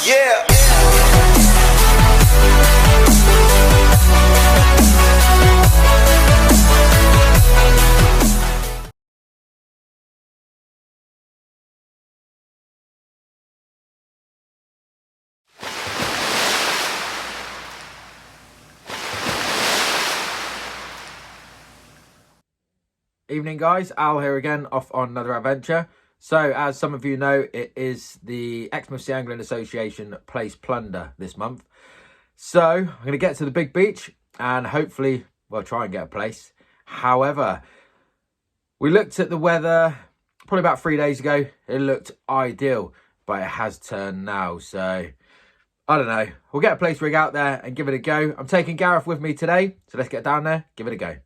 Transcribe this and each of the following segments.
Yeah. Evening guys, Al here again, off on another adventure. So as some of you know, it is the Exmouth Sea Angling Association Place Plunder this month. So I'm going to get to the big beach and hopefully, well, try and get a place. However, we looked at the weather probably about 3 days ago. It looked ideal, but it has turned now. So I don't know. We'll get a place rig out there and give it a go. I'm taking Gareth with me today. So let's get down there, give it a go.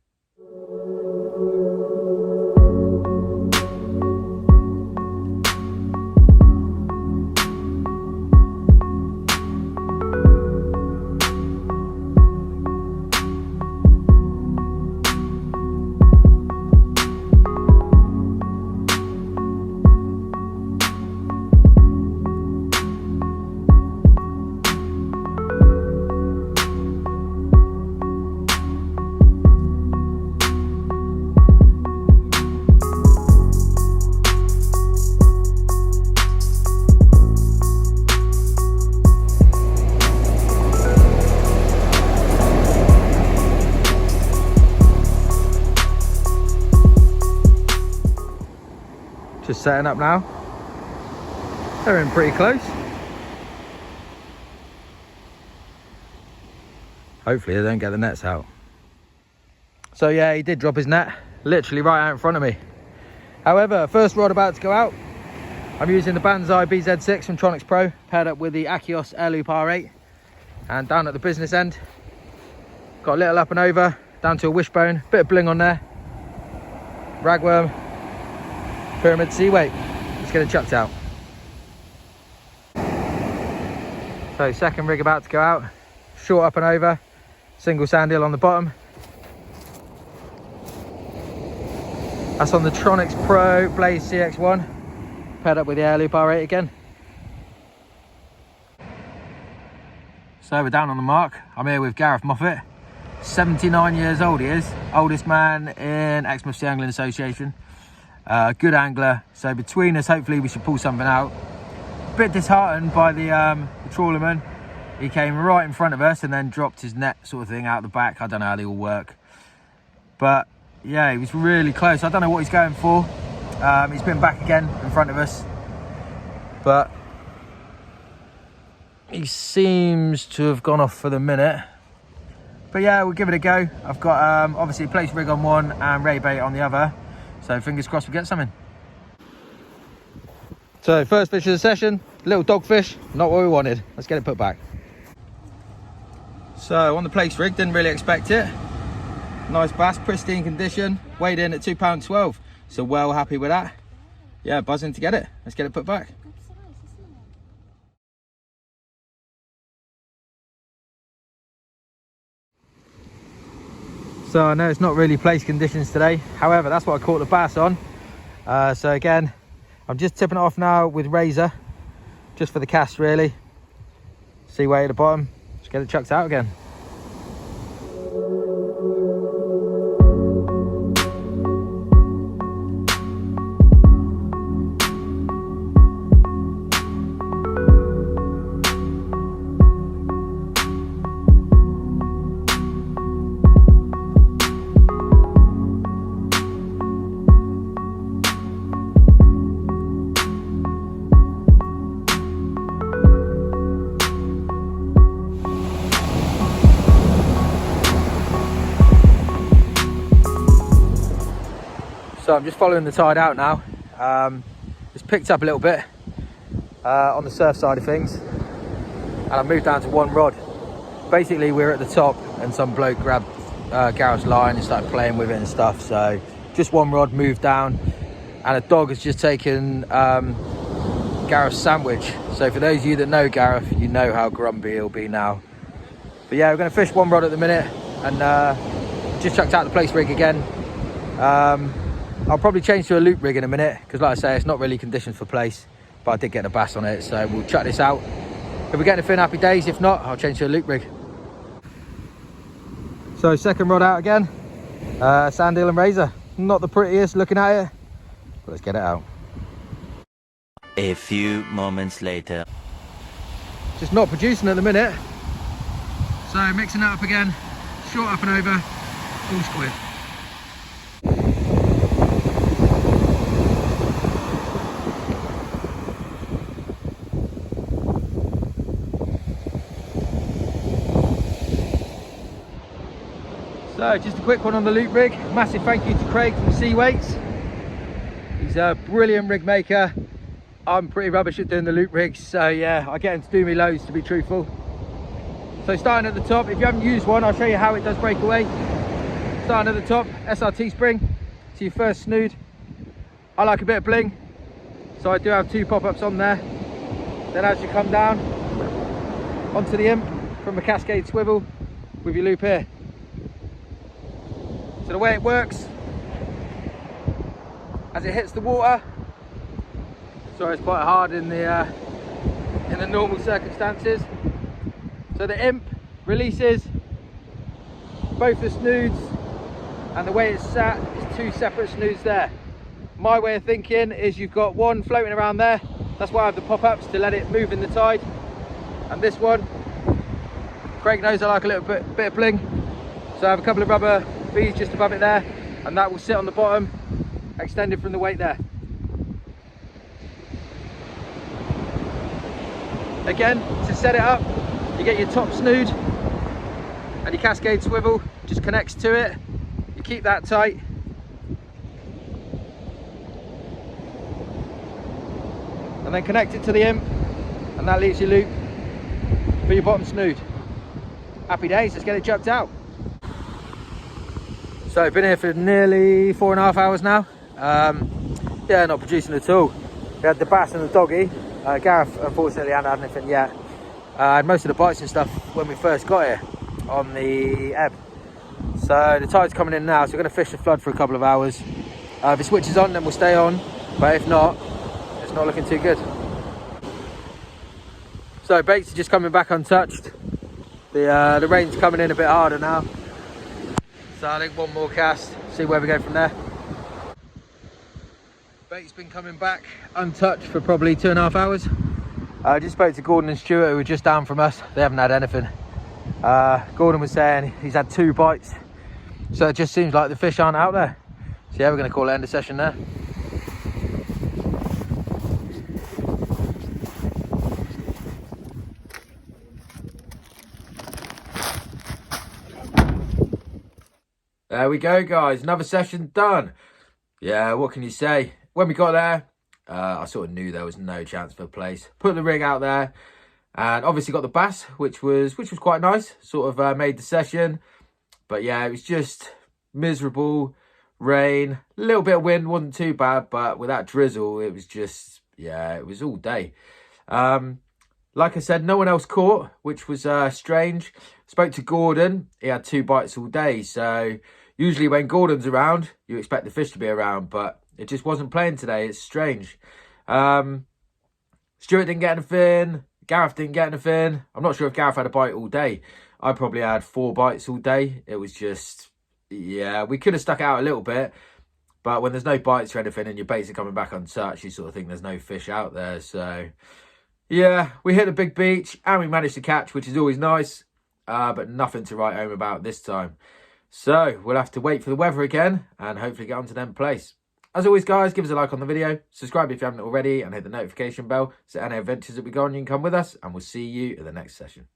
Just setting up now. They're in pretty close. Hopefully they don't get the nets out. So yeah, he did drop his net literally right out in front of me. However, first rod about to go out. I'm using the Banzai BZ6 from Tronics Pro, paired up with the Achios Air Loop R8. And down at the business end, got a little up and over, down to a wishbone, bit of bling on there. Ragworm, pyramid sea weight. Let's get it chucked out. So second rig about to go out, short up and over, single sand hill on the bottom. That's on the Tronics Pro Blaze CX1, paired up with the Air Loop R8 again. So we're down on the mark. I'm here with Gareth Moffat, 79 years old he is, oldest man in Exmouth Sea Angling Association. Good angler, so between us hopefully we should pull something out. A bit disheartened by the trawlerman. He came right in front of us and then dropped his net sort of thing out the back. I don't know how they all work, but yeah, he was really close. I don't know what he's going for. He's been back again in front of us, but he seems to have gone off for the minute. But yeah, we'll give it a go. I've got obviously a place rig on one and ray bait on the other. So fingers crossed we get something. So first fish of the session, little dogfish, not what we wanted. Let's get it put back. So on the place rig, didn't really expect it. Nice bass, pristine condition, weighed in at £2.12. So well happy with that. Yeah, buzzing to get it. Let's get it put back. So I know it's not really place conditions today. However, that's what I caught the bass on. So again, I'm just tipping it off now with razor, just for the cast really. See weight at the bottom, just get it chucked out again. So I'm just following the tide out now. It's picked up a little bit on the surf side of things, and I moved down to one rod. Basically we're at the top and some bloke grabbed Gareth's line and started playing with it and stuff, so just one rod, moved down, and a dog has just taken Gareth's sandwich. So for those of you that know Gareth, you know how grumpy he'll be now. But yeah, we're going to fish one rod at the minute and just chucked out the place rig again. I'll probably change to a loop rig in a minute because like I say, it's not really conditioned for place, but I did get a bass on it, so we'll chuck this out If we get anything, happy days. If not, I'll change to a loop rig. So second rod out again, sand eel and razor. Not the prettiest looking at it, but let's get it out. A few moments later. Just not producing at the minute. So mixing that up again, short up and over, all squid. So just a quick one on the loop rig. Massive thank you to Craig from Sea Weights. He's a brilliant rig maker. I'm pretty rubbish at doing the loop rigs, so yeah, I get him to do me loads, to be truthful. So starting at the top, if you haven't used one, I'll show you how it does break away. Starting at the top, SRT spring to your first snood. I like a bit of bling, so I do have 2 pop-ups on there. Then as you come down onto the imp from a cascade swivel with your loop here. So the way it works, as it hits the water, sorry it's quite hard in the normal circumstances. So the imp releases both the snoods, and the way it's sat is 2 separate snoods there. My way of thinking is you've got one floating around there, that's why I have the pop-ups to let it move in the tide, and this one, Craig knows I like a little bit of bling, so I have a couple of rubber beads just above it there, and that will sit on the bottom, extended from the weight there. Again, to set it up, you get your top snood and your cascade swivel just connects to it. You keep that tight, and then connect it to the imp, and that leaves your loop for your bottom snood. Happy days, let's get it chucked out. So I've been here for nearly 4.5 hours now. Yeah, not producing at all. We had the bass and the doggy. Gareth unfortunately hadn't had anything yet. I had most of the bites and stuff when we first got here on the ebb. So the tide's coming in now, so we're going to fish the flood for a couple of hours. If it switches on, then we'll stay on, but if not, it's not looking too good. So baits are just coming back untouched. The rain's coming in a bit harder now, so I think one more cast, see where we go from there. Bait's been coming back untouched for probably 2.5 hours. I just spoke to Gordon and Stuart, who were just down from us. They haven't had anything. Gordon was saying he's had 2 bites, so it just seems like the fish aren't out there. So yeah, we're going to call it end of session there. There we go, guys, another session done. Yeah, what can you say? When we got there, I sort of knew there was no chance for a place. Put the rig out there, and obviously got the bass, which was quite nice. Sort of made the session, but yeah, it was just miserable. Rain, a little bit of wind, wasn't too bad, but with that drizzle, it was just, yeah, it was all day. Like I said, no one else caught, which was strange. Spoke to Gordon, he had 2 bites all day, so usually when Gordon's around, you expect the fish to be around, but it just wasn't playing today. It's strange. Stuart didn't get anything. Gareth didn't get anything. I'm not sure if Gareth had a bite all day. I probably had 4 bites all day. It was just, yeah, we could have stuck out a little bit, but when there's no bites or anything and your baits are coming back untouched, you sort of think there's no fish out there. So, yeah, we hit a big beach and we managed to catch, which is always nice, but nothing to write home about this time. So we'll have to wait for the weather again and hopefully get onto them place. As always, guys, give us a like on the video, subscribe if you haven't already, and hit the notification bell so any adventures that we go on, you can come with us, and we'll see you at the next session.